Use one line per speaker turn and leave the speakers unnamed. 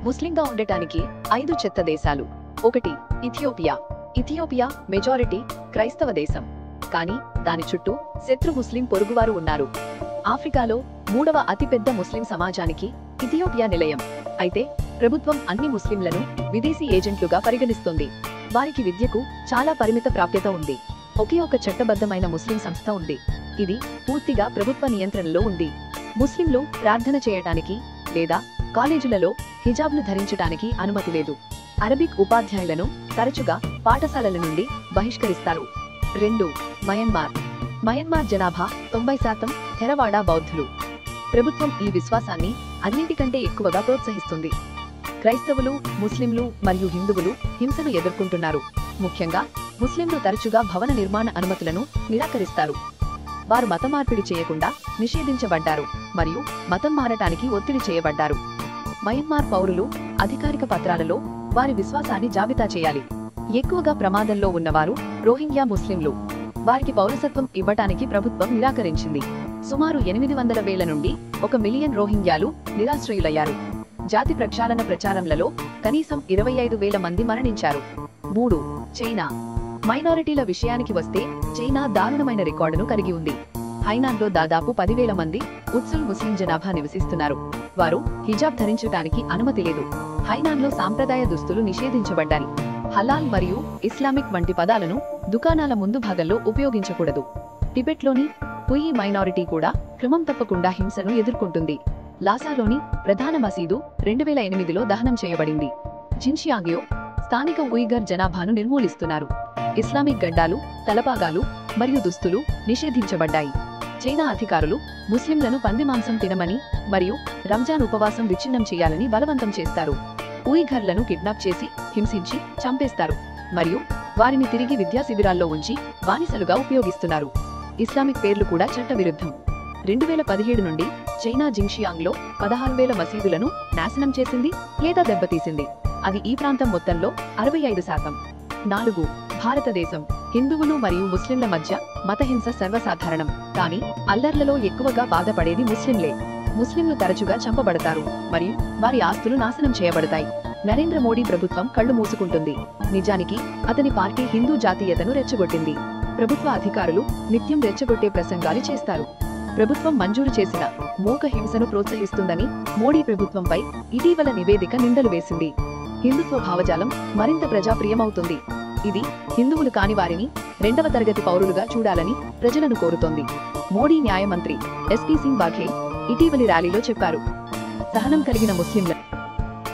ముస్లింగా ఉండటానికి 5 చెత్త దేశాలు. 1. ఇథియోపియా. ఇథియోపియా మెజారిటీ క్రైస్తవ దేశం, కానీ దాని చుట్టూ శత్రు ముస్లిం పొరుగువారు ఉన్నారు. ఆఫ్రికాలో 3వ అతిపెద్ద ముస్లిం సమాజానికి ఇథియోపియా నిలయం. అయితే ప్రభుత్వం అన్ని ముస్లింలను విదేశీ ఏజెంట్లుగా పరిగణిస్తుంది. వారికి విద్యకు చాలా పరిమిత ప్రాప్యత ఉంది. ఒకే ఒక చట్టబద్ధమైన ముస్లిం సంస్థ ఉంది. ఇది పూర్తిగా ప్రభుత్వ నియంత్రణలో ఉంది. ముస్లింలు ప్రార్థన చేయటానికి లేదా కాలేజీలలో హిజాబ్ను ధరించడానికి అనుమతి లేదు. అరబిక్ ఉపాధ్యాయులను తరచుగా పాఠశాలల నుండి బహిష్కరిస్తారు. 2. మయన్మార్. మయన్మార్ జనాభా 90% థెరవాడా బౌద్ధులు. ప్రభుత్వం ఈ విశ్వాసాన్ని అన్నింటికంటే ఎక్కువగా ప్రోత్సహిస్తుంది. క్రైస్తవులు, ముస్లింలు మరియు హిందువులు హింసను ఎదుర్కొంటున్నారు. ముఖ్యంగా ముస్లింలు తరచుగా భవన నిర్మాణ అనుమతులను నిరాకరిస్తారు. వారు మత మార్పిడి చేయకుండా నిషేధించబడ్డారు మరియు మతం మారటానికి ఒత్తిడి చేయబడ్డారు. మయన్మార్ పౌరులు అధికారిక పత్రాలలో వారి విశ్వాసాన్ని జాబితా చేయాలి. ఎక్కువగా ప్రమాదంలో ఉన్నవారు రోహింగ్యా ముస్లింలు. వారికి పౌరసత్వం ఇవ్వటానికి ప్రభుత్వం నిరాకరించింది. సుమారు 800,000 నుండి 1 మిలియన్ రోహింగ్యాలు నిరాశ్రయులయ్యారు. జాతి ప్రక్షాళన ప్రచారంలలో కనీసం 25,000 మంది మరణించారు. 3. చైనా. మైనారిటీల విషయానికి వస్తే చైనా దారుణమైన రికార్డును కలిగి ఉంది. హైనాన్లో దాదాపు 10,000 మంది ఉత్సుల్ ముస్లిం జనాభా నివసిస్తున్నారు. వారు హిజాబ్ ధరించడానికి అనుమతి లేదు. హైనాన్లో సాంప్రదాయ దుస్తులు నిషేధించబడ్డాయి. హలాల్ మరియు ఇస్లామిక్ వంటి పదాలను దుకాణాల ముందు భాగంలో ఉపయోగించకూడదు. టిబెట్లోని పుయి మైనారిటీ కూడా క్రమం తప్పకుండా హింసను ఎదుర్కొంటుంది. లాసాలోని ప్రధాన మసీదు 2008లో దహనం చేయబడింది. జిన్షియాంగ్లో స్థానిక ఉయిగర్ జనాభాను నిర్మూలిస్తున్నారు. ఇస్లామిక్ గడ్డాలు, తలపాగాలు మరియు దుస్తులు నిషేధించబడ్డాయి. చైనా అధికారులు ముస్లింలను పంది మాంసం తినమని మరియు రంజాన్ ఉపవాసం విచ్ఛిన్నం చేయాలని బలవంతం చేస్తారు. ఉయిఘర్లను కిడ్నాప్ చేసి హింసించి చంపేస్తారు మరియు వారిని తిరిగి విద్యా శిబిరాల్లో ఉంచి బానిసలుగా ఉపయోగిస్తున్నారు. ఇస్లామిక్ పేర్లు కూడా చట్టవిరుద్ధం. 2017 నుండి చైనా జిన్షియాంగ్లో 16,000 మసీదులను నాశనం చేసింది లేదా దెబ్బతీసింది. అది ఈ ప్రాంతం మొత్తంలో 65%. 4. భారతదేశం. హిందువులు మరియు ముస్లింల మధ్య మతహింస సర్వసాధారణం, కానీ అల్లర్లలో ఎక్కువగా బాధపడేది ముస్లింలే. ముస్లింలు తరచుగా చంపబడతారు మరియు వారి ఆస్తులు నాశనం చేయబడతాయి. నరేంద్ర మోడీ ప్రభుత్వం కళ్లు మూసుకుంటుంది. నిజానికి అతని పార్టీ హిందూ జాతీయతను రెచ్చగొట్టింది. ప్రభుత్వ అధికారులు నిత్యం రెచ్చగొట్టే ప్రసంగాలు చేస్తారు. ప్రభుత్వం మంజూరు చేసిన మూక హింసను ప్రోత్సహిస్తుందని మోడీ ప్రభుత్వంపై ఇటీవల నివేదిక నిందలు వేసింది. హిందుత్వ భావజాలం మరింత ప్రజాప్రియమవుతుంది. ఇది హిందువులు కాని వారిని 2వ తరగతి పౌరులుగా చూడాలని ప్రజలను కోరుతోంది. మోడీ న్యాయమంత్రి ఎస్పీ సింగ్ బాఘేల్ ఇటీవలి ర్యాలీలో చెప్పారు. సహనం కలిగిన ముస్లింల